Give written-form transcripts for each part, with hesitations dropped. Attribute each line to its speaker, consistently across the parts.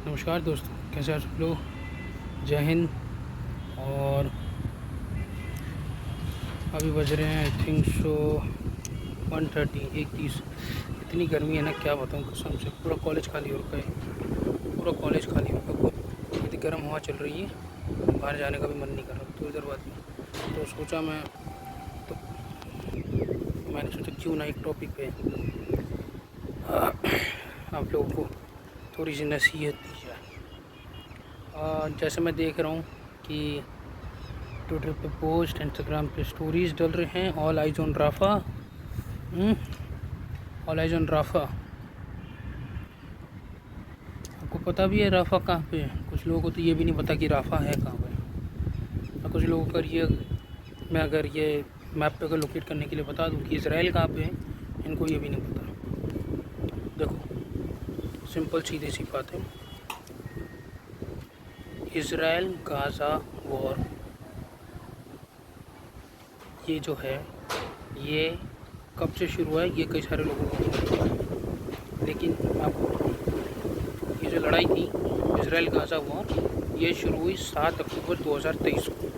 Speaker 1: नमस्कार दोस्तों, कैसे आप सब लोग। जय हिंद। और अभी बज रहे हैं आई थिंक सो 1:30 1:30। इतनी गर्मी है ना, क्या बताऊँ कसम से। पूरा कॉलेज खाली हो रखा है, पूरा कॉलेज खाली हो रखा है। इतनी गर्म हवा चल रही है, बाहर जाने का भी मन नहीं कर रहा थोड़ी देर बाद में। तो सोचा तो मैंने सोचा क्यों ना एक टॉपिक पे आप लोगों को थोड़ी सी नसीहत दी जाए। जैसे मैं देख रहा हूँ कि ट्विटर पे पोस्ट, इंस्टाग्राम पे स्टोरीज डल रहे हैं। All eyes on Rafah. All eyes on Rafah. आपको पता भी है राफा कहाँ पे है? कुछ लोगों को तो ये भी नहीं पता कि राफा है कहाँ पे। और कुछ लोगों को मैं अगर ये मैप पे अगर लोकेट करने के लिए बता दूँ कि इसराइल कहाँ पे है, इनको ये भी नहीं पता। देखो, सिंपल सीधी सी बात है। इसराइल गाज़ा वॉर ये जो है, ये कब से शुरू हुआ है ये कई सारे लोगों को नहीं पता। लेकिन आपको ये जो लड़ाई थी इसराइल गाज़ा वॉर, ये शुरू हुई 7 अक्टूबर 2023 को,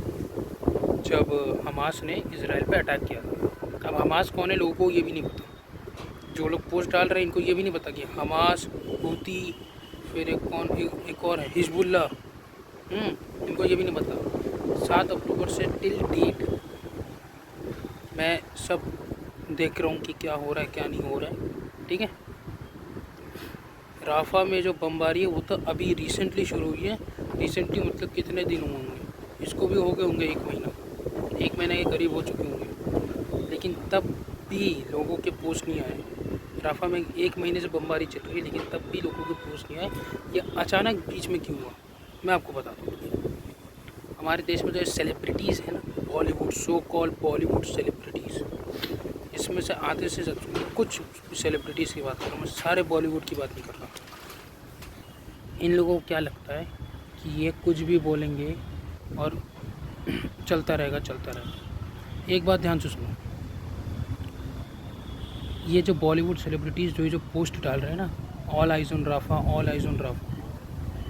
Speaker 1: जब हमास ने इसराइल पे अटैक किया था। अब हमास कौन है लोगों को ये भी नहीं पता। जो लोग पोस्ट डाल रहे हैं इनको ये भी नहीं पता कि हमास, हूती, फिर एक और है हिजबुल्ला। इनको ये भी नहीं पता। 7 अक्टूबर से टिल डेट मैं सब देख रहा हूँ कि क्या हो रहा है क्या नहीं हो रहा है। ठीक है, राफा में जो बमबारी है वो तो अभी रिसेंटली शुरू हुई है। रिसेंटली मतलब कितने दिन हुए होंगे, इसको भी हो गए होंगे 1 महीने के करीब हो चुके होंगे। लेकिन तब भी लोगों के पोस्ट नहीं आए। राफा में 1 महीने से बमबारी चल रही है, लेकिन तब भी लोगों के पोस्ट नहीं आए। ये अचानक बीच में क्यों हुआ, मैं आपको बताता हूँ। हमारे देश में जो सेलिब्रिटीज़ हैं ना, बॉलीवुड, सो कॉल बॉलीवुड सेलिब्रिटीज़, इसमें से आधे से कुछ सेलिब्रिटीज़ की बात कर रहा हूँ मैं, सारे बॉलीवुड की बात नहीं कर रहा। इन लोगों को क्या लगता है कि ये कुछ भी बोलेंगे और चलता रहेगा चलता रहेगा। एक बात ध्यान से सुनो, ये जो बॉलीवुड सेलिब्रिटीज़ जो पोस्ट डाल रहे हैं ना, all eyes on Rafah, all eyes on Rafah,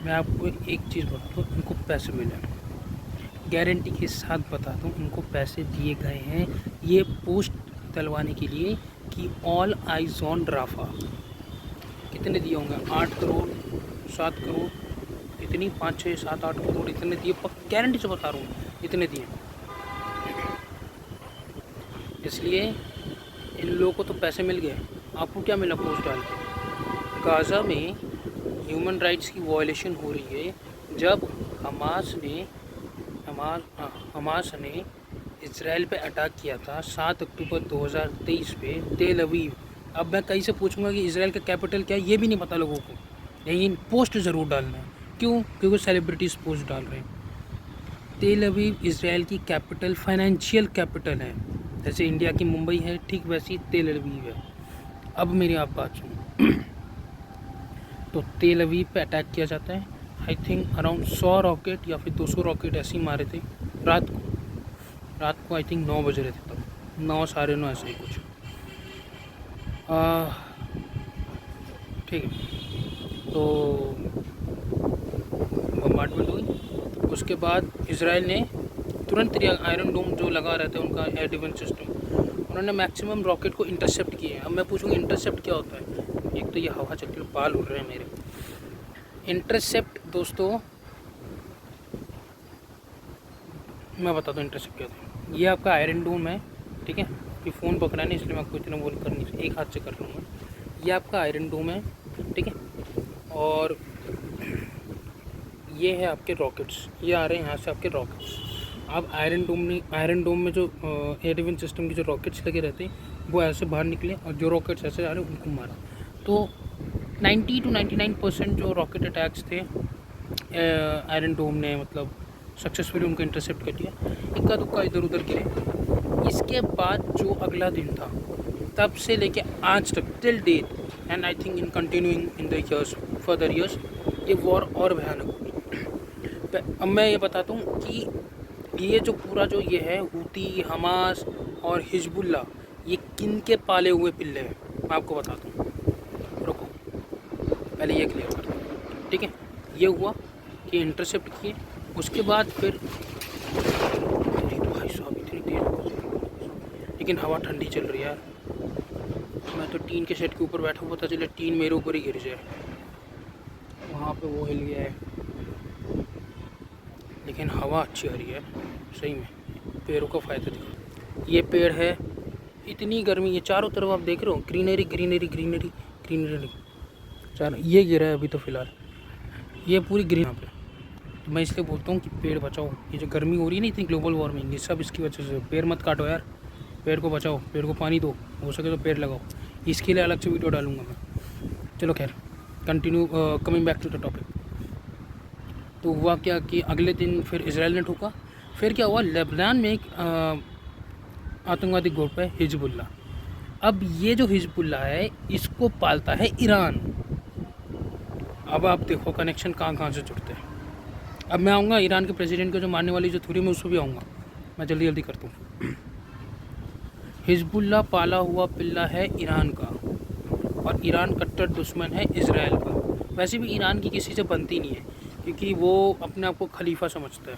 Speaker 1: मैं आपको एक चीज़ बताता हूँ, इनको पैसे मिले, गारंटी के साथ बता दूँ, इनको पैसे दिए गए हैं ये पोस्ट डलवाने के लिए कि ऑल आइज ऑन राफा। कितने दिए होंगे? 8 करोड़, 7 करोड़, इतनी 5 6 7 8 करोड़ इतने दिए, गारंटी से बता रहा हूँ इतने दिए। इसलिए इन लोगों को तो पैसे मिल गए। आपको क्या मिला पोस्ट डाल के? गाज़ा में ह्यूमन राइट्स की वायलेशन हो रही है, जब हमास ने इसराइल पे अटैक किया था 7 अक्टूबर 2023 पे तेल अवीव। अब मैं कहीं से पूछूंगा कि इसराइल का कैपिटल क्या है, ये भी नहीं पता लोगों को, लेकिन पोस्ट ज़रूर डालना है। क्यों? क्योंकि सेलिब्रिटीज़ पोस्ट डाल रहे हैं। तेल अवीव इसराइल की कैपिटल, फाइनेंशियल कैपिटल है। जैसे इंडिया की मुंबई है, ठीक वैसी तेल अवीव है। अब मेरी आप बात सुनो। तो तेल अवीव पे अटैक किया जाता है। आई थिंक अराउंड 100 रॉकेट या फिर 200 रॉकेट ऐसे ही मारे थे रात को आई थिंक 9 बज रहे थे तब, 9 साढ़े 9 ऐसे ही कुछ। ठीक है, तो बम्बार्डमेंट हुई। उसके बाद इसराइल ने तुरंत आयरन डोम जो लगा रहता है उनका एयर डिफेंस सिस्टम, उन्होंने मैक्सिमम रॉकेट को इंटरसेप्ट किए। अब मैं पूछूंगा इंटरसेप्ट क्या होता है? एक तो ये हवा चल रही, बाल उड़ रहे हैं मेरे। इंटरसेप्ट दोस्तों मैं बताता हूँ इंटरसेप्ट क्या होता है। ये आपका आयरन डोम है, ठीक है। कि फ़ोन पकड़ा नहीं इसलिए मैं आपको इतना बोल कर नहीं, एक हाथ से कर लूँगा। ये आपका आयरन डोम है, ठीक है। और ये है आपके रॉकेट्स, ये आ रहे हैं यहाँ से आपके रॉकेट्स। अब आयरन डोम में जो एयर डिफेंस सिस्टम के जो रॉकेट्स लगे रहते हैं वो ऐसे बाहर निकले, और जो रॉकेट्स ऐसे आ रहे हैं उनको मारा। तो 90 to 99% जो रॉकेट अटैक्स थे आयरन डोम ने मतलब सक्सेसफुली उनको इंटरसेप्ट कर दिया। इक्का दुक्का इधर उधर गिरे। इसके बाद जो अगला दिन था, तब से लेके आज तक till date, and I think in continuing in the years, further years, ये वॉर और भयानक हुई। अब मैं ये बताता हूँ कि ये जो पूरा जो ये है हूती, हमास और हिजबुल्ला, ये किन के पाले हुए पिल्ले हैं मैं आपको बताता हूँ। रुको, पहले ये क्लियर करता हूँ, ठीक है। ये हुआ कि इंटरसेप्ट किए। उसके बाद फिर भाई साहब इतनी तेज, लेकिन हवा ठंडी चल रही है यार। मैं तो टीन के सेट के ऊपर बैठा, पता चले टीन मेरे ऊपर ही गिर जाए। वहाँ पे वो हिल गया है, लेकिन हवा अच्छी आ रही है सही में, पेड़ों का फ़ायदा दिखा। ये पेड़ है, इतनी गर्मी है चारों तरफ, आप देख रहे हो ग्रीनरी ग्रीनरी ग्रीनरी ग्रीनरी। चारों ये गिरा है अभी तो फ़िलहाल, ये पूरी ग्रीन यहाँ पे। तो मैं इसलिए बोलता हूँ कि पेड़ बचाओ। ये जो गर्मी हो रही है ना, इतनी ग्लोबल वार्मिंग, ये सब इसकी वजह से। पेड़ मत काटो यार, पेड़ को बचाओ, पेड़ को पानी दो, हो सके तो पेड़ लगाओ। इसके लिए अलग से वीडियो डालूंगा मैं। चलो खैर, continue coming back to the topic. तो हुआ क्या कि अगले दिन फिर इसराइल ने ठोका। फिर क्या हुआ, लेबनान में एक आतंकवादी ग्रुप है हिजबुल्ला। अब ये जो हिजबुल्ला है इसको पालता है ईरान। अब आप देखो कनेक्शन कहाँ कहाँ से जुड़ते हैं। अब मैं आऊँगा ईरान के प्रेसिडेंट को जो मारने वाली जो थ्योरी में, उसको भी आऊँगा मैं, जल्दी जल्दी करता हूँ। हिजबुल्ला पाला हुआ पिल्ला है ईरान का, और ईरान कट्टर दुश्मन है इसराइल का। वैसे भी ईरान की किसी से बनती नहीं है, क्योंकि वो अपने आप को खलीफा समझता है।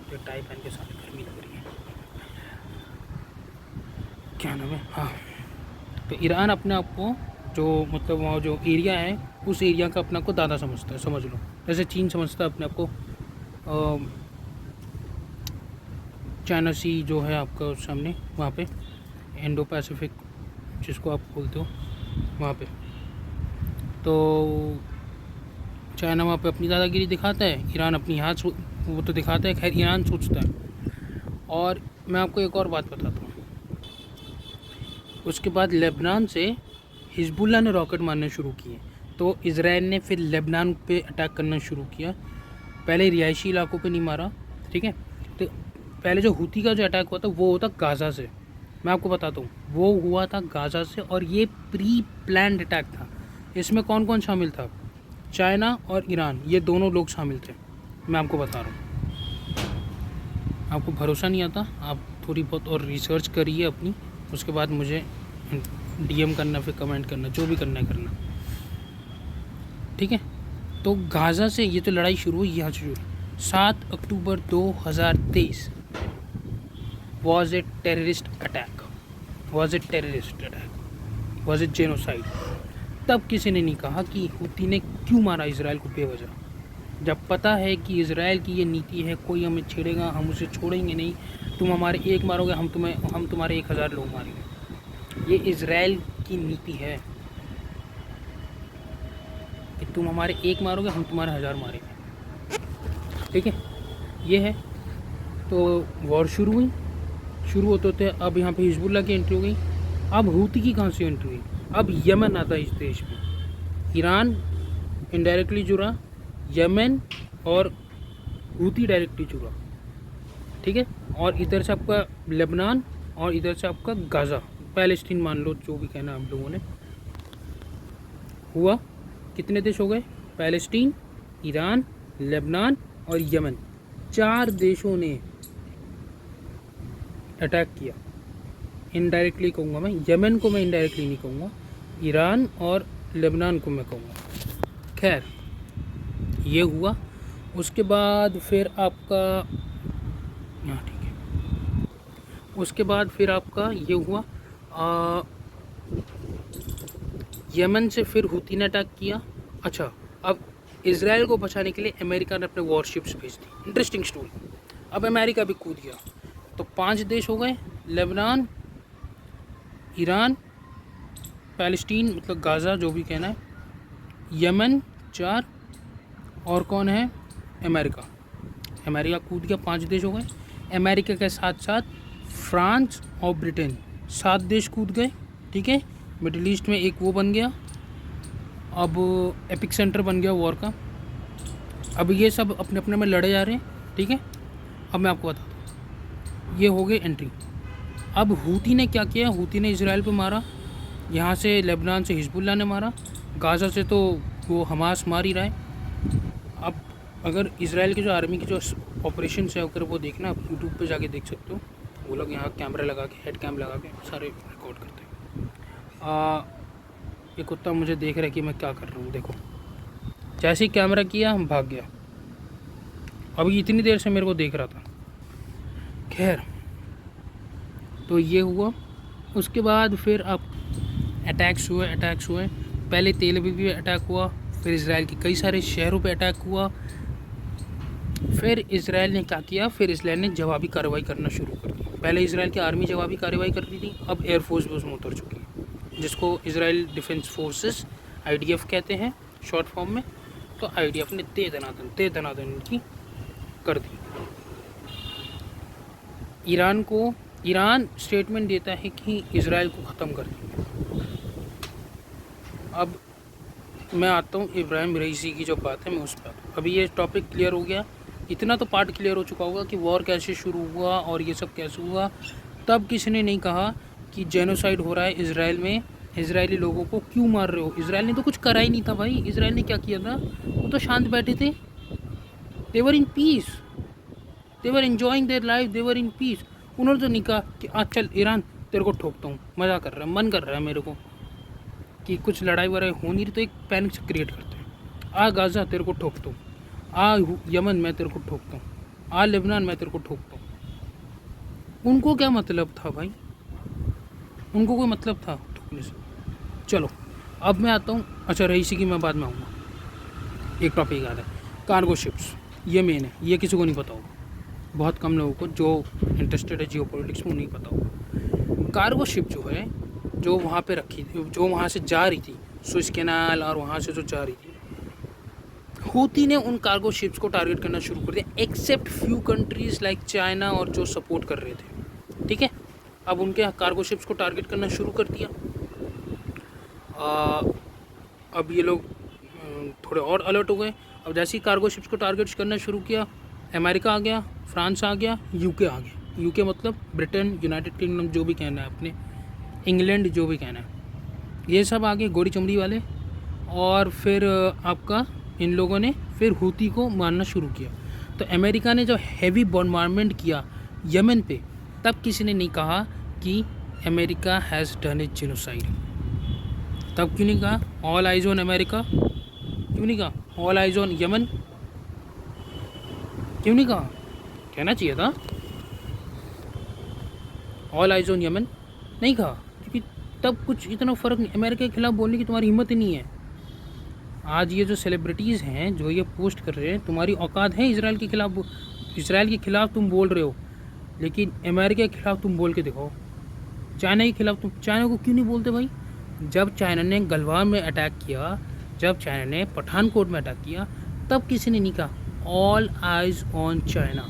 Speaker 1: जो टाई पहन के साथ गर्मी लग रही है, क्या नाम है, हाँ। तो ईरान अपने आप को जो मतलब वहाँ जो एरिया है, उस एरिया का अपने आप को दादा समझता है, समझ लो। जैसे चीन समझता है अपने आप को चाइना सी जो है आपका उस सामने, वहाँ पे इंडो पैसिफिक जिसको आप बोलते हो, वहाँ पे। तो चाइना वहाँ पे अपनी दादागिरी दिखाता है, ईरान अपनी हाथ वो तो दिखाता है। खैर ईरान सोचता है। और मैं आपको एक और बात बताता हूँ। उसके बाद लेबनान से हिजबुल्ला ने रॉकेट मारने शुरू किए, तो इजराइल ने फिर लेबनान पे अटैक करना शुरू किया। पहले रिहायशी इलाकों पे नहीं मारा, ठीक है। तो पहले जो हुती का जो अटैक हुआ था वो होता गाज़ा से। मैं आपको बताता हूँ, वो हुआ था गाज़ा से, और ये प्री प्लान्ड अटैक था। इसमें कौन कौन शामिल था, चाइना और ईरान, ये दोनों लोग शामिल थे। मैं आपको बता रहा हूँ, आपको भरोसा नहीं आता, आप थोड़ी बहुत और रिसर्च करिए अपनी, उसके बाद मुझे डीएम करना, फिर कमेंट करना, जो भी करना है करना, ठीक है। तो गाज़ा से ये तो लड़ाई शुरू हुई, यहाँ से शुरू। 7 अक्टूबर 2023 was a terrorist attack, was a terrorist attack, was a genocide. तब किसी ने नहीं कहा कि हुती ने क्यों मारा इसराइल को बेवजह। जब पता है कि इसराइल की ये नीति है, कोई हमें छेड़ेगा हम उसे छोड़ेंगे नहीं, तुम हमारे एक मारोगे हम तुम्हारे 1000 लोग मारेंगे। ये इसराइल की नीति है कि तुम हमारे एक मारोगे हम तुम्हारे 1000 मारेंगे, ठीक है। ये है। तो वॉर शुरू हुई, शुरू होते होते अब यहाँ पे हिजबुल्ला की एंट्री हो गई। अब हुती की कहाँ से एंट्री हुई, अब यमन आता है इस देश में। ईरान इनडायरेक्टली जुड़ा, यमन और हुती डायरेक्टली जुड़ा, ठीक है। और इधर से आपका लेबनान, और इधर से आपका गाज़ा, पैलेस्टीन मान लो, जो भी कहना आप लोगों ने। हुआ कितने देश हो गए, पैलेस्टीन, ईरान, लेबनान और यमन, 4 देशों ने अटैक किया। इनडायरेक्टली कहूँगा मैं, यमन को मैं इनडायरेक्टली नहीं कहूँगा, ईरान और लेबनान को मैं कहूँगा। खैर ये हुआ। उसके बाद फिर आपका, हाँ ठीक है, उसके बाद फिर आपका ये हुआ, यमन से फिर हुती ने अटैक किया। अच्छा, अब इसराइल को बचाने के लिए अमेरिका ने अपने वॉरशिप्स भेज दी। Interesting story. अब अमेरिका भी कूद गया। तो 5 देश हो गए, लेबनान, ईरान, पैलेस्टीन मतलब गाज़ा जो भी कहना है, यमन 4, और कौन है, अमेरिका। अमेरिका कूद गया, 5 देश हो गए। अमेरिका के साथ साथ फ्रांस और ब्रिटेन 7 देश कूद गए, ठीक है। मिडिल ईस्ट में एक वो बन गया, अब एपिक सेंटर बन गया वॉर का। अब ये सब अपने अपने में लड़े जा रहे हैं, ठीक है। अब मैं आपको बताता हूँ, ये हो गई एंट्री। अब हुती ने क्या किया, हुती ने इसराइल पे मारा, यहाँ से लेबनान से हिजबुल्ला ने मारा, गाज़ा से तो वो हमास मार ही रहा है। अब अगर इसराइल की जो आर्मी की जो ऑपरेशन है, अगर वो देखना आप यूट्यूब पे जाके देख सकते हो, वो लोग यहाँ कैमरा लगा के, हेड कैम लगा के सारे रिकॉर्ड करते हैं। ये कुत्ता मुझे देख रहा है कि मैं क्या कर रहा हूँ, देखो जैसे ही कैमरा किया भाग गया। अभी इतनी देर से मेरे को देख रहा था। खैर, तो ये हुआ। उसके बाद फिर अब अटैक्स हुए। पहले तेल अवीव पे अटैक हुआ, फिर इसराइल के कई सारे शहरों पे अटैक हुआ। फिर इसराइल ने क्या किया, फिर इसराइल ने जवाबी कार्रवाई करना शुरू कर दी। पहले इसराइल की आर्मी जवाबी कार्रवाई कर रही थी, अब एयरफोर्स भी उसमें उतर चुकी है, जिसको इसराइल डिफेंस फोर्सेस IDF कहते हैं शॉर्ट फॉर्म में। तो IDF ने दे दनादन इनकी कर दी। ईरान स्टेटमेंट देता है कि इसराइल को ख़त्म कर देंगे। अब मैं आता हूँ इब्राहिम रईसी की जो बात है, मैं उस पर आता हूँ। अभी ये टॉपिक क्लियर हो गया, इतना तो पार्ट क्लियर हो चुका होगा कि वॉर कैसे शुरू हुआ और ये सब कैसे हुआ। तब किसी ने नहीं कहा कि जेनोसाइड हो रहा है इसराइल में, इसराइली लोगों को क्यों मार रहे हो। इसराइल ने तो कुछ करा ही नहीं था भाई। इसराइल ने क्या किया था, वो तो शांत बैठे थे। They were in peace, they were enjoying their life, they were in peace. उन्होंने तो नहीं कहा कि आज चल ईरान तेरे को ठोकता हूँ, मज़ा कर रहा है, मन कर रहा है मेरे को कि कुछ लड़ाई वड़ाई हो नहीं रही, तो एक पैनिक से क्रिएट करते हैं। आ गाज़ा तेरे को ठोकता हूँ, आ यमन मैं तेरे को ठोकता हूँ, आ लेबनान मैं तेरे को ठोकता हूँ। उनको क्या मतलब था भाई, उनको कोई मतलब था ठोकने से। चलो अब मैं आता हूँ, अच्छा रईसी की मैं बाद में आऊँगा। एक टॉपिक याद है, कार्गो शिप्स, ये मेन है, ये किसी को नहीं पता होगा, बहुत कम लोगों को जो इंटरेस्टेड है जियो पॉलिटिक्स में नहीं पता होगा। कार्गो शिप जो है, जो वहाँ पे रखी थी, जो वहाँ से जा रही थी सुएज़ कैनाल और वहाँ से जो जा रही थी, हूती ने उन कार्गो शिप्स को टारगेट करना शुरू कर दिया, except few countries like China और जो सपोर्ट कर रहे थे। ठीक है, अब उनके कार्गो शिप्स को टारगेट करना शुरू कर दिया। अब ये लोग थोड़े और अलर्ट हो गए। अब जैसे ही कार्गो शिप्स को टारगेट करना शुरू किया, अमेरिका आ गया, फ्रांस आ गया, यूके आ गया। यूके मतलब ब्रिटेन, यूनाइटेड किंगडम, जो भी कहना है अपने, इंग्लैंड, जो भी कहना है, ये सब आ गए गोरी चमड़ी वाले। और फिर आपका इन लोगों ने फिर हूती को मारना शुरू किया। तो अमेरिका ने जो हैवी बॉम्बार्डमेंट किया यमन पे, तब किसी ने नहीं कहा कि America has done A genocide. तब क्यों नहीं कहा ऑल आइज ऑन अमेरिका, क्यों नहीं कहा ऑल आइज ऑन यमन, क्यों नहीं कहा, कहना चाहिए था ऑल आइज ऑन यमन, नहीं कहा, क्योंकि तब कुछ इतना फ़र्क नहीं, अमेरिका के खिलाफ बोलने की तुम्हारी हिम्मत ही नहीं है। आज ये जो सेलिब्रिटीज़ हैं जो ये पोस्ट कर रहे हैं, तुम्हारी औकात है इसराइल के खिलाफ, इसराइल के खिलाफ तुम बोल रहे हो, लेकिन अमेरिका के खिलाफ तुम बोल के दिखाओ। चाइना के खिलाफ तुम, चाइना को क्यों नहीं बोलते भाई। जब चाइना ने गलवान में अटैक किया, जब चाइना ने पठानकोट में अटैक किया, तब किसी ने नहीं कहा all eyes on China,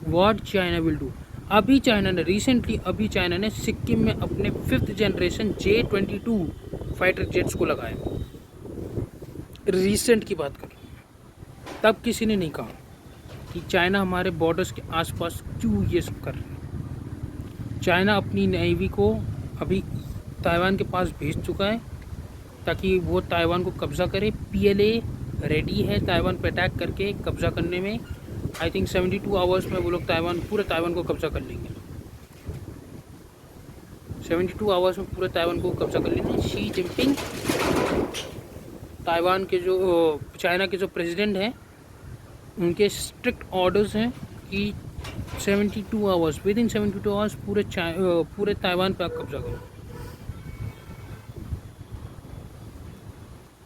Speaker 1: what China will do. अभी चाइना ने रिसेंटली, अभी चाइना ने सिक्किम में अपने 5th generation J-22 fighter jets को लगाया, रिसेंट की बात करें। तब किसी ने नहीं कहा कि चाइना हमारे बॉर्डर्स के आसपास क्यों ये सब कर रहे हैं। चाइना अपनी नेवी को अभी ताइवान के पास भेज चुका है ताकि वो ताइवान को कब्ज़ा करे। PLA रेडी है ताइवान पर अटैक करके कब्ज़ा करने में। आई थिंक 72 आवर्स में वो लोग पूरे ताइवान को कब्ज़ा कर लेंगे। 72 आवर्स में पूरे ताइवान को कब्ज़ा कर लेंगे। शी जिनपिंग, ताइवान के जो चाइना के जो प्रेसिडेंट हैं, उनके स्ट्रिक्ट ऑर्डर्स हैं कि 72 आवर्स, विद इन 72 आवर्स पूरे ताइवान पर कब्ज़ा करो।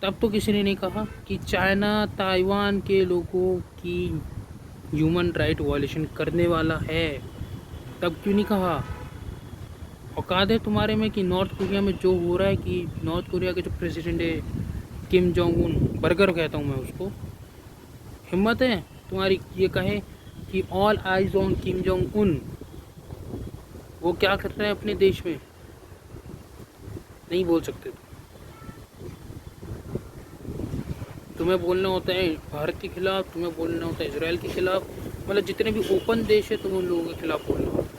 Speaker 1: तब तो किसी ने नहीं कहा कि चाइना ताइवान के लोगों की ह्यूमन राइट वायलेशन करने वाला है। तब क्यों नहीं कहा। औकात है तुम्हारे में कि नॉर्थ कोरिया में जो हो रहा है, कि नॉर्थ कोरिया के जो प्रेसिडेंट है किम जोंग उन, बर्गर कहता हूँ मैं उसको, हिम्मत है तुम्हारी ये कहे कि all eyes on Kim Jong Un. वो क्या कर रहे हैं अपने देश में, नहीं बोल सकते। तुम्हें बोलना होता है भारत के खिलाफ, तुम्हें बोलना होता है इजराइल के खिलाफ, मतलब जितने भी ओपन देश है तुम उन लोगों के खिलाफ बोलना होता है।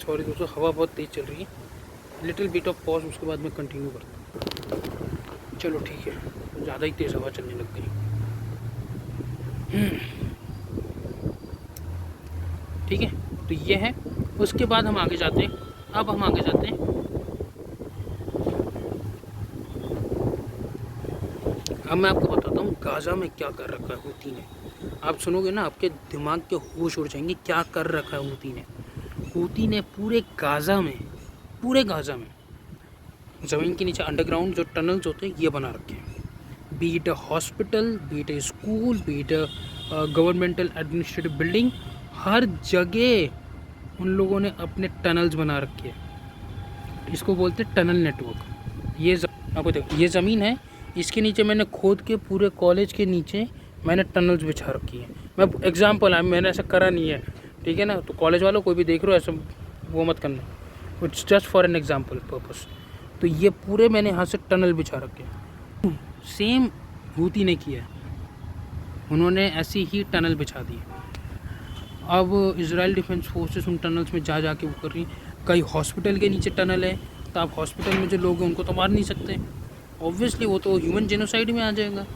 Speaker 1: सॉरी दोस्तों, हवा बहुत तेज़ चल रही है, लिटिल बिट ऑफ पॉज, उसके बाद मैं कंटिन्यू करता हूँ। चलो ठीक है, ज़्यादा ही तेज़ हवा चलने लग गई। ठीक है, तो ये है। उसके बाद हम आगे जाते हैं, अब हम आगे जाते हैं अब मैं आपको बताता हूँ गाज़ा में क्या कर रखा है हूती ने। आप सुनोगे ना आपके दिमाग के होश उड़ जाएंगे क्या कर रखा है हूती ने। हूती ने पूरे गाज़ा में ज़मीन के नीचे अंडरग्राउंड जो टनल्स होते हैं ये बना रखे हैं। Be it a hospital, be it a school, be it a governmental administrative building, हर जगह उन लोगों ने अपने टनल्स बना रखे हैं। इसको बोलते हैं टनल नेटवर्क। ये आपको देखो ये ज़मीन है, इसके नीचे मैंने खोद के पूरे कॉलेज के नीचे मैंने टनल्स बिछा रखी है। मैं एग्जाम्पल है, मैंने ऐसा करा नहीं है, ठीक है ना। तो कॉलेज वालों कोई भी देख रहे हो ऐसा वो मत करना, it's just for an example purpose. तो ये पूरे मैंने यहाँ से टनल बिछा रखे हैं। सेम हूती ने किया है, उन्होंने ऐसी ही टनल बिछा दी। अब इजराइल डिफेंस फोर्सेस उन टनल्स में जा के वो कर रही। कई हॉस्पिटल के नीचे टनल है, तो आप हॉस्पिटल में जो लोग हैं उनको तो मार नहीं सकते, ऑब्वियसली वो तो ह्यूमन जेनोसाइड में आ जाएगा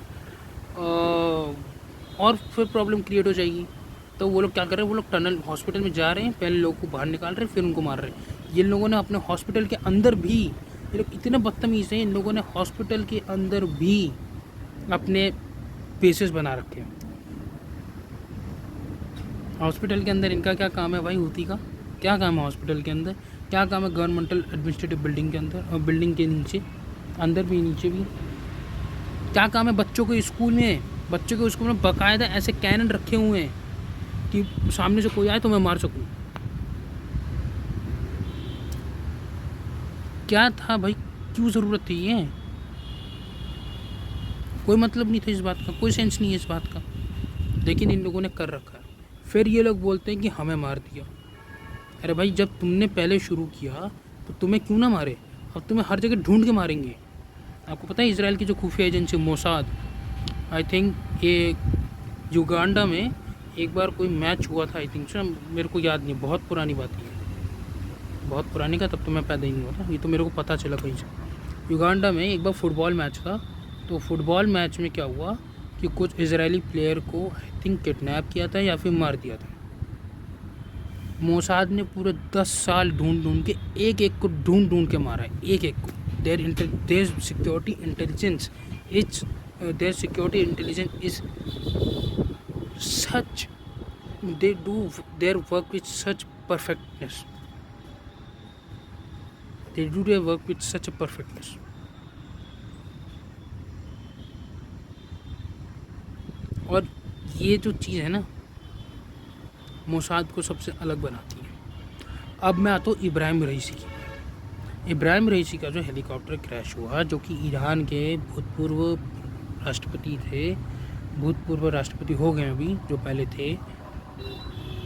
Speaker 1: और फिर प्रॉब्लम क्रिएट हो जाएगी। तो वो लोग क्या कर रहे हैं, वो लोग टनल हॉस्पिटल में जा रहे हैं, पहले लोगों को बाहर निकाल रहे हैं, फिर उनको मार रहे हैं। ये लोगों ने अपने हॉस्पिटल के अंदर भी, ये लोग इतने बदतमीज़ हैं, इन लोगों ने हॉस्पिटल के अंदर भी अपने बेसेस बना रखे हैं। हॉस्पिटल के अंदर इनका क्या काम है भाई, हूती का क्या काम है हॉस्पिटल के अंदर, क्या काम है गवर्नमेंटल एडमिनिस्ट्रेटिव बिल्डिंग के अंदर और बिल्डिंग के नीचे, अंदर भी नीचे भी क्या काम है। बच्चों के स्कूल में बाकायदा ऐसे कैनन रखे हुए हैं कि सामने से कोई आए तो मैं मार सकूं। क्या था भाई, क्यों ज़रूरत थी ये, कोई मतलब नहीं था इस बात का, कोई सेंस नहीं है इस बात का, लेकिन इन लोगों ने कर रखा है। फिर ये लोग बोलते हैं कि हमें मार दिया। अरे भाई जब तुमने पहले शुरू किया तो तुम्हें क्यों ना मारे, अब तुम्हें हर जगह ढूंढ के मारेंगे। आपको पता है इसराइल की जो खुफिया एजेंसी मोसाद, आई थिंक ये युगांडा में एक बार कोई मैच हुआ था, आई थिंक सर, मेरे को याद नहीं, बहुत पुरानी बात है, बहुत पुरानी का, तब तो मैं पैदा ही नहीं हुआ था, ये तो मेरे को पता चला कहीं से। युगांडा में एक बार फुटबॉल मैच था, तो फुटबॉल मैच में क्या हुआ कि कुछ इजरायली प्लेयर को आई थिंक किडनैप किया था या फिर मार दिया था। मोसाद ने पूरे 10 साल ढूंढ के एक को ढूंढ के मारा है, एक को। Their security intelligence is such, they do their work with such perfectness, और ये जो चीज़ है ना मोसाद को सबसे अलग बनाती है। अब मैं आता हूँ इब्राहिम रईसी का जो हेलीकॉप्टर क्रैश हुआ, जो कि ईरान के भूतपूर्व राष्ट्रपति हो गए अभी, जो पहले थे,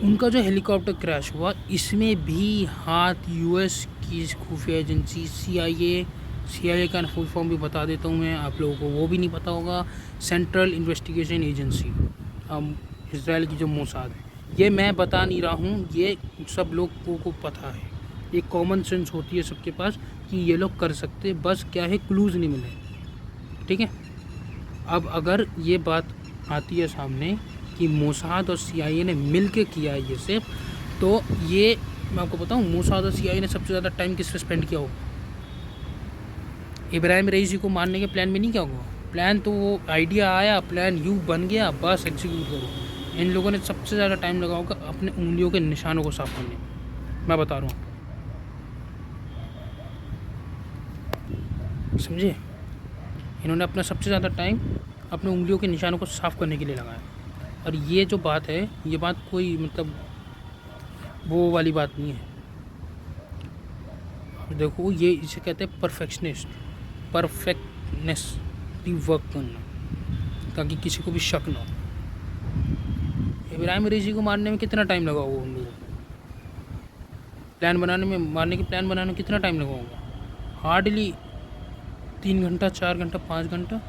Speaker 1: उनका जो हेलीकॉप्टर क्रैश हुआ, इसमें भी हाथ यूएस की खुफिया एजेंसी CIA का फुल फॉर्म भी बता देता हूँ मैं, आप लोगों को वो भी नहीं पता होगा, सेंट्रल इन्वेस्टिगेशन एजेंसी, इसराइल की जो मोसाद है। ये मैं बता नहीं रहा हूँ, ये सब लोगों को पता है, एक कॉमन सेंस होती है सबके पास कि ये लोग कर सकते, बस क्या है क्लूज़ नहीं मिले, ठीक है। अब अगर ये बात आती है सामने कि मोसाद और CIA ने मिल के किया है ये सिर्फ, तो ये मैं आपको बताऊँ मोसाद और CIA ने सबसे ज़्यादा टाइम किस पे स्पेंड किया होगा, इब्राहिम रईसी को मारने के प्लान में नहीं किया होगा। प्लान तो वो आइडिया आया, प्लान यू बन गया, बस एग्जीक्यूट करो। इन लोगों ने सबसे ज़्यादा टाइम लगा होगा अपने उंगलियों के निशानों को साफ करने में, मैं बता रहा हूँ, समझे। इन्होंने अपना सबसे ज़्यादा टाइम अपने उंगलियों के निशानों को साफ़ करने के लिए लगाया। और ये जो बात है, ये बात कोई मतलब वो वाली बात नहीं है। देखो ये इसे कहते हैं परफेक्टनेस वर्क करना, ताकि किसी को भी शक ना हो। इब्राहिम रईसी को मारने में कितना टाइम लगा होगा उन लोगों को, मारने के प्लान बनाने में कितना टाइम लगा होगा, हार्डली 3 घंटा 4 घंटा 5 घंटा,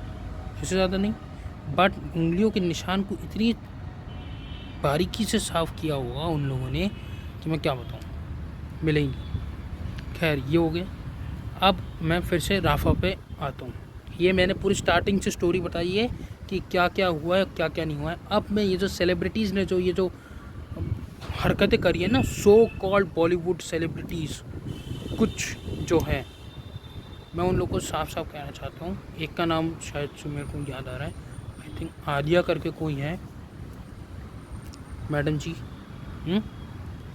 Speaker 1: इससे ज़्यादा नहीं। बट उंगलियों के निशान को इतनी बारीकी से साफ़ किया हुआ उन लोगों ने कि मैं क्या बताऊँ, मिले ही नहीं। खैर ये हो गया। अब मैं फिर से राफा पे आता हूँ। ये मैंने पूरी स्टार्टिंग से स्टोरी बताई है कि क्या क्या हुआ है, क्या क्या नहीं हुआ है। अब मैं ये जो सेलिब्रिटीज़ ने जो ये जो हरकतें करी है ना, सो कॉल्ड बॉलीवुड सेलिब्रिटीज़ कुछ जो हैं, मैं उन लोगों को साफ साफ कहना चाहता हूँ। एक का नाम शायद से मेरे को याद आ रहा है, आई थिंक आलिया करके कोई है मैडम जी,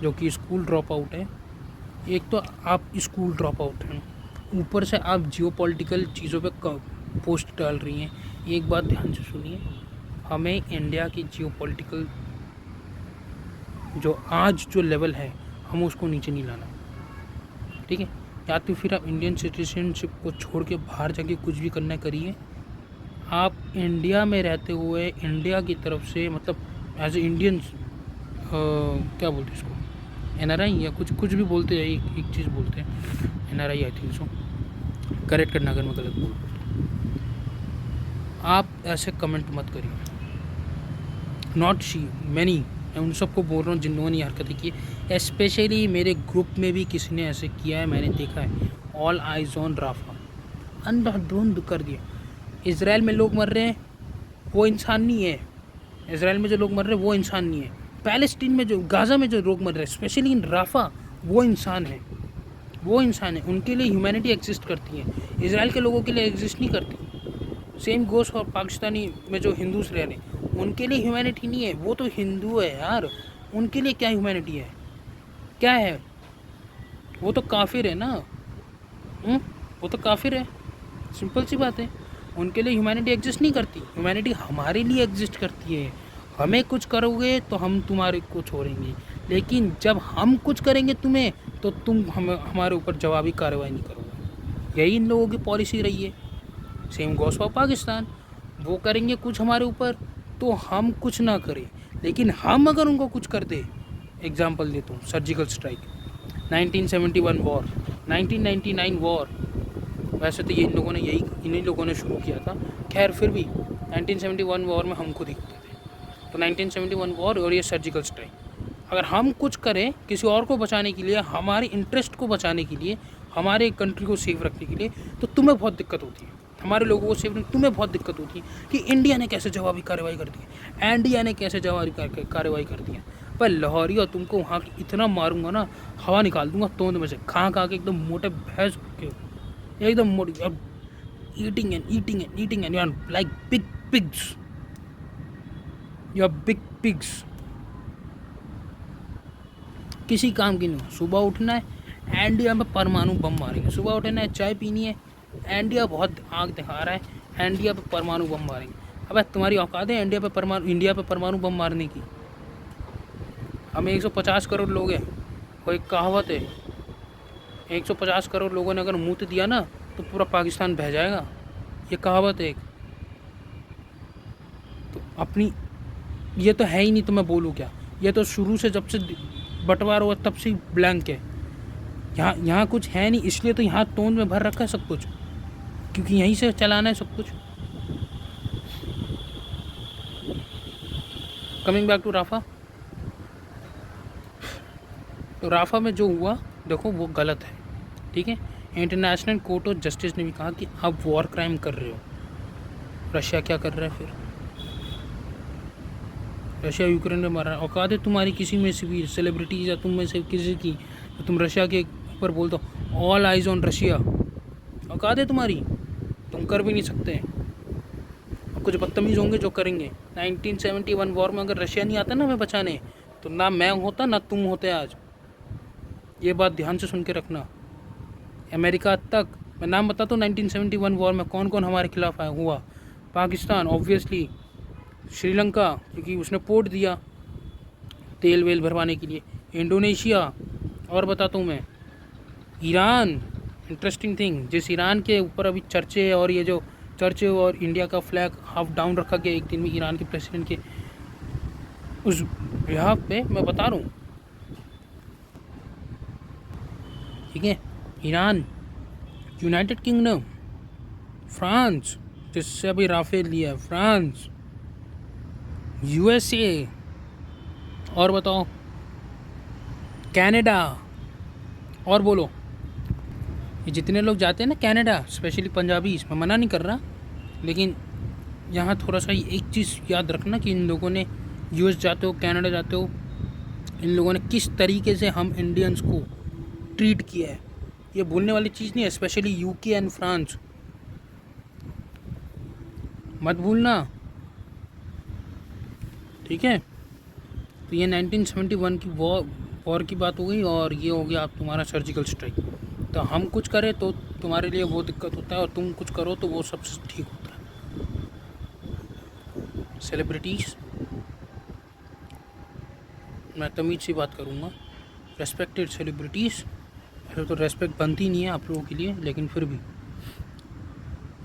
Speaker 1: जो कि स्कूल ड्रॉप आउट है। एक तो आप स्कूल ड्रॉप आउट हैं, ऊपर से आप जियो पॉलिटिकल चीज़ों पे पोस्ट डाल रही हैं। एक बात ध्यान से सुनिए, हमें इंडिया की जियो पॉलिटिकल जो आज जो लेवल है, हम उसको नीचे नहीं लाना, ठीक है। या तो फिर आप इंडियन सिटीजनशिप को छोड़ के बाहर जाके कुछ भी करना करिए। आप इंडिया में रहते हुए इंडिया की तरफ से, मतलब एज ए इंडियन, क्या बोलते हैं इसको, NRI या कुछ भी बोलते हैं, एक चीज़ बोलते हैं NRI, I think so, correct करना अगर मैं गलत बोल। आप ऐसे कमेंट मत करिए, नॉट शी, मैनी, मैं उन सबको बोल रहा हूँ जिन्होंने ये हरकतें की, स्पेशली मेरे ग्रुप में भी किसी ने ऐसे किया है, मैंने देखा है। ऑल आइज ऑन राफा, अंधाधुंध कर दिया। इसराइल में लोग मर रहे हैं, वो इंसान नहीं है। इसराइल में जो लोग मर रहे हैं वो इंसान नहीं है। पैलेस्टीन में जो, गाज़ा में जो लोग मर रहे हैं, स्पेशली इन राफा, वो इंसान है, वो इंसान है। उनके लिए ह्यूमैनिटी एग्जिस्ट करती है, इसराइल के लोगों के लिए एग्जिस्ट नहीं करती। सेम गोस और पाकिस्तानी में जो हिंदूस रह रहे हैं, उनके लिए ह्यूमैनिटी नहीं है, वो तो हिंदू है यार, उनके लिए क्या ह्यूमैनिटी है, क्या है, वो तो काफिर है ना, वो तो काफिर है, सिंपल सी बात है। उनके लिए ह्यूमैनिटी एग्जिस्ट नहीं करती, ह्यूमैनिटी हमारे लिए एग्जिस्ट करती है। हमें कुछ करोगे तो हम तुम्हारे को छोड़ेंगे, लेकिन जब हम कुछ करेंगे तुम्हें, तो तुम हमारे ऊपर जवाबी कार्रवाई नहीं करोगे। यही इन लोगों की पॉलिसी रही है। सेम गोस फॉर पाकिस्तान, वो करेंगे कुछ हमारे ऊपर तो हम कुछ ना करें, लेकिन हम अगर उनको कुछ कर दे, एग्जाम्पल देता हूँ, सर्जिकल स्ट्राइक, 1971 वॉर, 1999 वॉर, वैसे तो ये इन्हीं लोगों ने शुरू किया था, खैर फिर भी 1971 वॉर में हम खुद ही होते थे। तो 1971 वॉर और ये सर्जिकल स्ट्राइक, अगर हम कुछ करें किसी और को बचाने के लिए, हमारे इंटरेस्ट को बचाने के लिए, हमारे कंट्री को सेफ रखने के लिए, तो तुम्हें बहुत दिक्कत होती है, हमारे लोगों को सेफ रखने तुम्हें बहुत दिक्कत होती है कि इंडिया ने कैसे जवाबी कार्रवाई कर दी है, इंडिया ने कैसे जवाबी कार्रवाई कर दी है। पर लाहौरिया, तुमको वहाँ की इतना मारूंगा ना, हवा निकाल दूंगा तोंद में से, खा के एकदम मोटे भैंस के, एकदम मोटी, eating and you are like big pigs, you are big pigs, किसी काम की नहीं। सुबह उठना है, इंडिया में परमाणु बम मारेंगे, सुबह उठना है, चाय पीनी है, इंडिया बहुत आग दिखा रहा है, इंडिया पे परमाणु बम मारेंगे। अबे तुम्हारी औकात है इंडिया पे परमाणु बम मारने की? हमें 150 करोड़ लोग हैं, वो एक कहावत है, 150 करोड़ लोगों ने अगर मूत दिया ना तो पूरा पाकिस्तान बह जाएगा, ये कहावत है एक। तो अपनी, ये तो है ही नहीं तो मैं बोलूँ क्या, ये तो शुरू से जब से बंटवारा हुआ तब से ब्लैंक है। यहाँ कुछ है नहीं, इसलिए तो यहाँ तोंद में भर रखा है सब कुछ, क्योंकि यहीं से चलाना है सब कुछ। कमिंग बैक टू राफा, तो राफा में जो हुआ देखो वो गलत है, ठीक है। इंटरनेशनल कोर्ट ऑफ जस्टिस ने भी कहा कि आप वॉर क्राइम कर रहे हो। रशिया क्या कर रहा है फिर? रशिया यूक्रेन में मार रहा है। औकात है तुम्हारी किसी में से भी सेलिब्रिटी या तुम में से किसी की, तो तुम रशिया के ऊपर बोल दो ऑल आइज ऑन रशिया, औकात है तुम्हारी? तुम कर भी नहीं सकते। अब कुछ बदतमीज़ होंगे जो करेंगे। 1971 वॉर में अगर रशिया नहीं आता ना हमें बचाने, तो ना मैं होता ना तुम होते आज। ये बात ध्यान से सुन के रखना। अमेरिका तक, मैं नाम बताता हूँ 1971 वॉर में कौन कौन हमारे खिलाफ आया हुआ। पाकिस्तान ऑब्वियसली, श्रीलंका क्योंकि उसने पोर्ट दिया तेल वेल भरवाने के लिए, इंडोनेशिया, और बताता हूँ मैं ईरान। इंटरेस्टिंग थिंग, जिस ईरान के ऊपर अभी चर्चे और ये जो चर्चे और इंडिया का फ्लैग हाफ डाउन रखा गया एक दिन में ईरान के प्रेसिडेंट के, उस बिहाफ पे मैं बता रहा हूँ, ठीक है। ईरान, यूनाइटेड किंगडम, फ्रांस जिससे अभी राफेल लिया है, फ्रांस, USA, और बताओ कनाडा, और बोलो। ये जितने लोग जाते हैं ना कनाडा, स्पेशली पंजाबी, मैं मना नहीं कर रहा, लेकिन यहाँ थोड़ा सा एक चीज़ याद रखना कि इन लोगों ने US जाते हो, कनाडा जाते हो, इन लोगों ने किस तरीके से हम इंडियंस को ट्रीट किया है, ये भूलने वाली चीज़ नहीं है, स्पेशली यूके एंड फ्रांस, मत भूलना, ठीक है। तो ये 1971 की वॉर की बात हो गई, और ये हो गया आप तुम्हारा सर्जिकल स्ट्राइक। तो हम कुछ करें तो तुम्हारे लिए वो दिक्कत होता है, और तुम कुछ करो तो वो सब ठीक होता है। सेलिब्रिटीज़, मैं तमीज़ से बात करूँगा, रेस्पेक्टेड सेलिब्रिटीज़, ऐसे तो रेस्पेक्ट बनती नहीं है आप लोगों के लिए, लेकिन फिर भी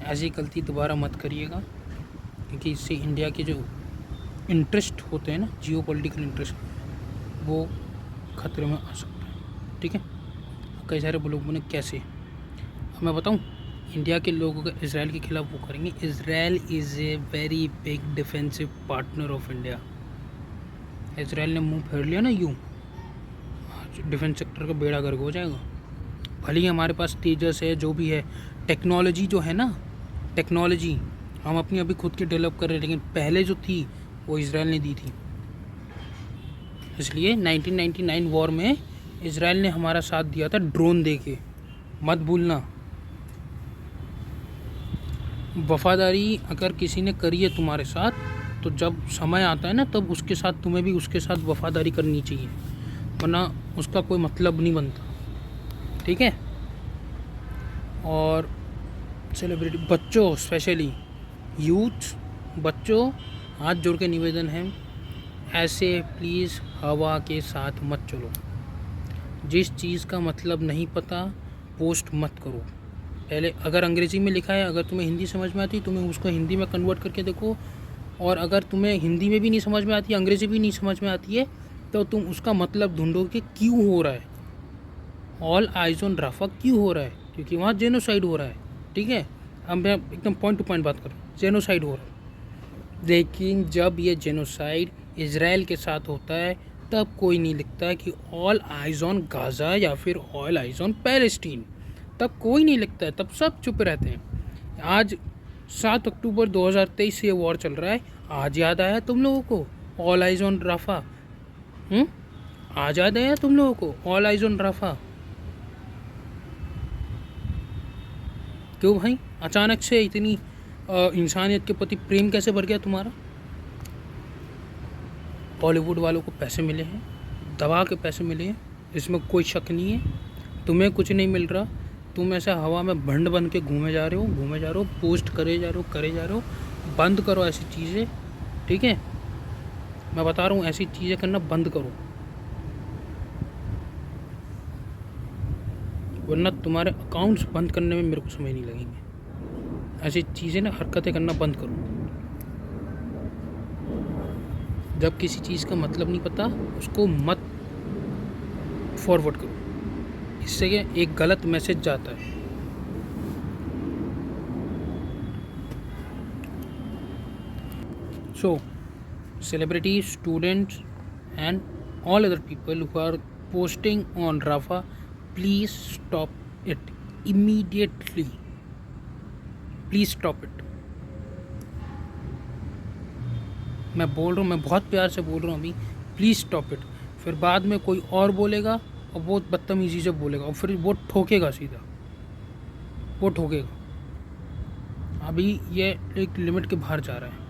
Speaker 1: ऐसी गलती दोबारा मत करिएगा, क्योंकि इससे इंडिया के जो इंटरेस्ट होते हैं ना, जियो पॉलिटिकल इंटरेस्ट, वो खतरे में आ सकता है, ठीक है। कई सारे लोग बोले कैसे, अब मैं बताऊँ, इंडिया के लोगों का इसराइल के खिलाफ वो करेंगे। Israel is a very big defensive partner of India. Israel ने मुंह फेर लिया ना यूँ, डिफेंस सेक्टर का बेड़ा गर्क हो जाएगा। भले ही हमारे पास तेजस है, जो भी है, टेक्नोलॉजी जो है ना, टेक्नोलॉजी हम अपनी अभी खुद की डेवलप कर रहे हैं, लेकिन पहले जो थी वो इसराइल ने दी थी। इसलिए 1999 वॉर में इसराइल ने हमारा साथ दिया था ड्रोन दे के, मत भूलना। वफादारी अगर किसी ने करी है तुम्हारे साथ, तो जब समय आता है ना, तब उसके साथ तुम्हें भी उसके साथ वफादारी करनी चाहिए, वरना उसका कोई मतलब नहीं बनता, ठीक है। और सेलिब्रिटी, बच्चों, स्पेशली यूथ, बच्चों, हाथ जोड़ के निवेदन है, ऐसे प्लीज़ हवा के साथ मत चलो। जिस चीज़ का मतलब नहीं पता पोस्ट मत करो। पहले अगर अंग्रेज़ी में लिखा है, अगर तुम्हें हिंदी समझ में आती, तुम्हें उसको हिंदी में कन्वर्ट करके देखो, और अगर तुम्हें हिंदी में भी नहीं समझ में आती, अंग्रेज़ी भी नहीं समझ में आती है, तो तुम उसका मतलब ढूंढो कि क्यों हो रहा है, ऑल आइज ऑन राफा क्यों हो रहा है, क्योंकि वहाँ जेनोसाइड हो रहा है, ठीक है। अब मैं एकदम पॉइंट टू पॉइंट बात करूँ, जेनोसाइड हो रहा है, लेकिन जब ये जेनोसाइड इज़राइल के साथ होता है, तब कोई नहीं लिखता है कि ऑल आइज ऑन गाज़ा या फिर ऑल आइज ऑन पैलेस्टीन, तब कोई नहीं लिखता है, तब सब चुप रहते हैं। आज 7 अक्टूबर 2023 से ये वॉर चल रहा है, आज याद आया तुम लोगों को ऑल आइज ऑन राफा? आज याद आया तुम लोगों को ऑल आइज ऑन राफा? क्यों भाई, अचानक से इतनी इंसानियत के प्रति प्रेम कैसे बढ़ गया तुम्हारा? बॉलीवुड वालों को पैसे मिले हैं, दबा के पैसे मिले हैं, इसमें कोई शक नहीं है। तुम्हें कुछ नहीं मिल रहा, तुम ऐसे हवा में भंड बन के घूमे जा रहे हो, पोस्ट करे जा रहे हो। बंद करो ऐसी चीज़ें, ठीक है। मैं बता रहा हूँ, ऐसी चीज़ें करना बंद करो, वरना तुम्हारे अकाउंट्स बंद करने में मेरे को समय नहीं लगेंगे। ऐसी चीज़ें ना, हरकतें करना बंद करो। जब किसी चीज़ का मतलब नहीं पता, उसको मत फॉरवर्ड करो, इससे एक गलत मैसेज जाता है। So celebrity, students and all other people who are posting on Rafah, please stop it immediately, please stop it. मैं बोल रहा हूँ, मैं बहुत प्यार से बोल रहा हूँ अभी, प्लीज़ स्टॉप इट। फिर बाद में कोई और बोलेगा और वो बदतमीज़ी से बोलेगा, और फिर वो ठोकेगा, सीधा वो ठोकेगा। अभी ये एक लिमिट के बाहर जा रहा है।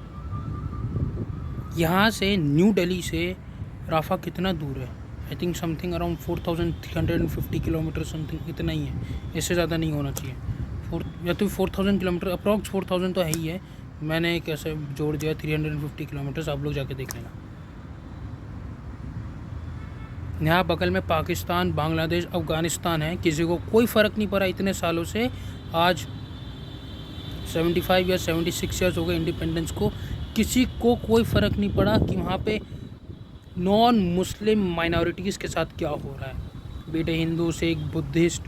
Speaker 1: यहाँ से न्यू दिल्ली से राफा कितना दूर है? I think something around 4350 kilometre, something इतना ही है, इससे ज़्यादा नहीं होना चाहिए। या तो 4000 किलोमीटर, अप्रॉक्स 4000 तो है ही है। मैंने कैसे जोड़ दिया 350 किलोमीटर्स, आप लोग जाके देख लेना। यहाँ बगल में पाकिस्तान, बांग्लादेश, अफ़गानिस्तान है, किसी को कोई फ़र्क नहीं पड़ा इतने सालों से। आज 75 या 76 ईयर्स हो गए इंडिपेंडेंस को, किसी को कोई फ़र्क नहीं पड़ा कि वहाँ पे नॉन मुस्लिम माइनॉरिटीज़ के साथ क्या हो रहा है। बेटे हिंदू, सिख, बुद्धिस्ट,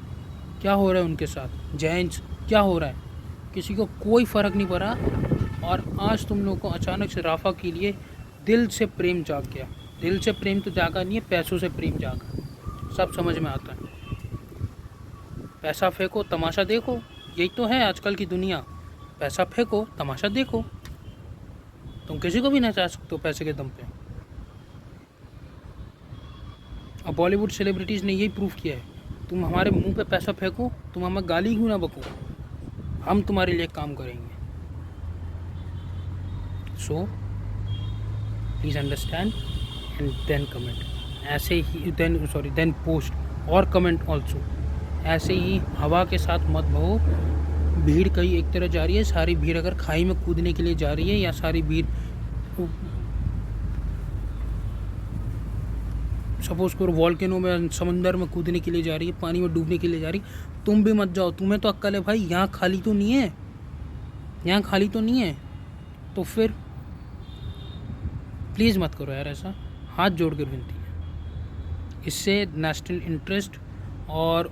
Speaker 1: क्या हो रहा है उनके साथ, जैन्स, क्या हो रहा है, किसी को कोई फ़र्क नहीं पड़ा। और आज तुम लोगों को अचानक से राफा के लिए दिल से प्रेम जाग गया। दिल से प्रेम तो जागा नहीं है, पैसों से प्रेम जागा, सब समझ में आता है। पैसा फेंको, तमाशा देखो, यही तो है आजकल की दुनिया। पैसा फेंको, तमाशा देखो, तुम किसी को भी नचा सकते हो पैसे के दम पे। अब बॉलीवुड सेलिब्रिटीज़ ने यही प्रूव किया है, तुम हमारे मुंह पे पैसा फेंको, तुम हमें गाली क्यों ना बको, हम तुम्हारे लिए काम करेंगे। So please understand and then comment, ऐसे ही देन पोस्ट और कमेंट ऑल्सो। ऐसे ही हवा के साथ मत बहो। भीड़ कहीं एक तरह जा रही है, सारी भीड़ अगर खाई में कूदने के लिए जा रही है, या सारी भीड़ सपोज करो वॉल्केनो में, समंदर में कूदने के लिए जा रही है, पानी में डूबने के लिए जा रही, तुम भी मत जाओ। तुम्हें तो अक्ल है भाई, यहाँ खाली तो नहीं है, यहाँ खाली तो नहीं है, तो फिर प्लीज़ मत करो यार ऐसा, हाथ जोड़ कर विनती है। इससे नेशनल इंटरेस्ट और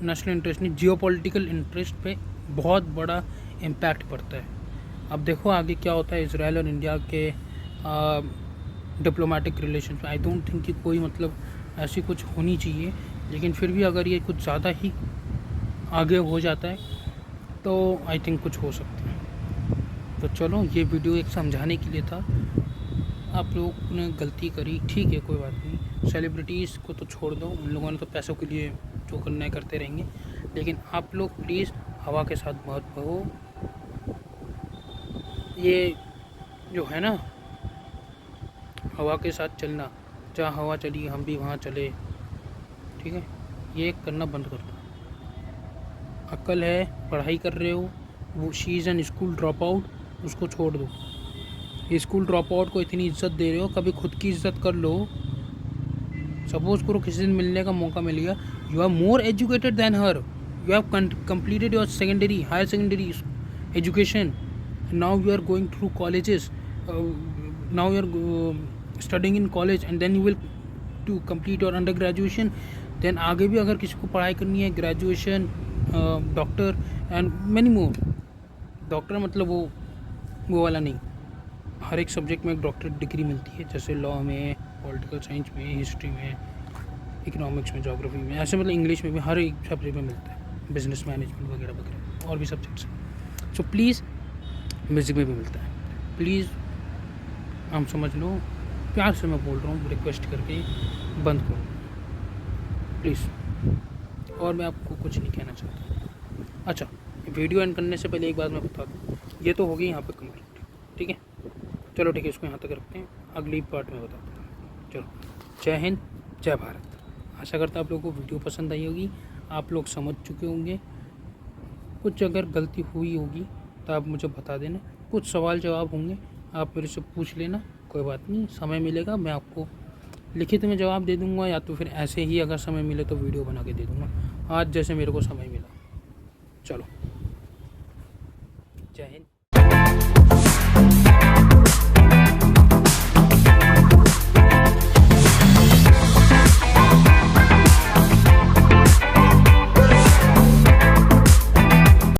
Speaker 1: नेशनल इंटरेस्ट नहीं, जियोपॉलिटिकल इंटरेस्ट पे बहुत बड़ा इम्पैक्ट पड़ता है। अब देखो आगे क्या होता है इजराइल और इंडिया के डिप्लोमेटिक रिलेशन में। आई डोंट थिंक कि कोई मतलब ऐसी कुछ होनी चाहिए, लेकिन फिर भी अगर ये कुछ ज़्यादा ही आगे हो जाता है तो आई थिंक कुछ हो सकता है। तो चलो, ये वीडियो एक समझाने के लिए था। आप लोगों ने गलती करी, ठीक है, कोई बात नहीं। सेलिब्रिटीज़ को तो छोड़ दो, उन लोगों ने तो पैसों के लिए जो करना है करते रहेंगे, लेकिन आप लोग प्लीज़ हवा के साथ मत बहो। ये जो है ना, हवा के साथ चलना, जहाँ हवा चली हम भी वहाँ चले, ठीक है, ये करना बंद कर दो। अक्ल है, पढ़ाई कर रहे हो, वो she is an school drop out, उसको छोड़ दो। स्कूल ड्रॉप आउट को इतनी इज्जत दे रहे हो, कभी खुद की इज्जत कर लो। सपोज करो किसी दिन मिलने का मौका मिल गया, you are more educated than her, you have completed your secondary, higher secondary education, and now you are going through colleges, now you are studying in college, and then you will to complete your undergraduation, then आगे भी अगर किसी को पढ़ाई करनी है, graduation, doctor and many more. Doctor मतलब वो वाला नहीं, हर एक सब्जेक्ट में एक डॉक्टरेट डिग्री मिलती है, जैसे लॉ में, पॉलिटिकल साइंस में, हिस्ट्री में, इकोनॉमिक्स में, जोग्राफी में, ऐसे मतलब इंग्लिश में भी हर एक सब्जेक्ट में मिलता है, बिजनेस मैनेजमेंट वगैरह वगैरह और भी सब्जेक्ट्स हैं। सो प्लीज़, म्यूज़िक में भी मिलता है, प्लीज़ हम समझ लो, प्यार से मैं बोल रहा हूँ, रिक्वेस्ट करके बंद करो प्लीज़। और मैं आपको कुछ नहीं कहना चाहता। अच्छा, वीडियो एंड करने से पहले एक बात मैं बता दूँ, ये तो होगी यहाँ पे कंप्लीट, ठीक है। चलो ठीक है, इसको यहाँ तक रखते हैं, अगली पार्ट में बताता हूँ। चलो, जय हिंद, जय भारत। आशा करता आप लोगों को वीडियो पसंद आई होगी, आप लोग समझ चुके होंगे। कुछ अगर गलती हुई होगी तो आप मुझे बता देना, कुछ सवाल जवाब होंगे आप मेरे से पूछ लेना, कोई बात नहीं, समय मिलेगा मैं आपको लिखित में जवाब दे दूँगा, या तो फिर ऐसे ही अगर समय मिले तो वीडियो बना के दे दूँगा, आज जैसे मेरे को समय मिला। चलो, जय हिंद।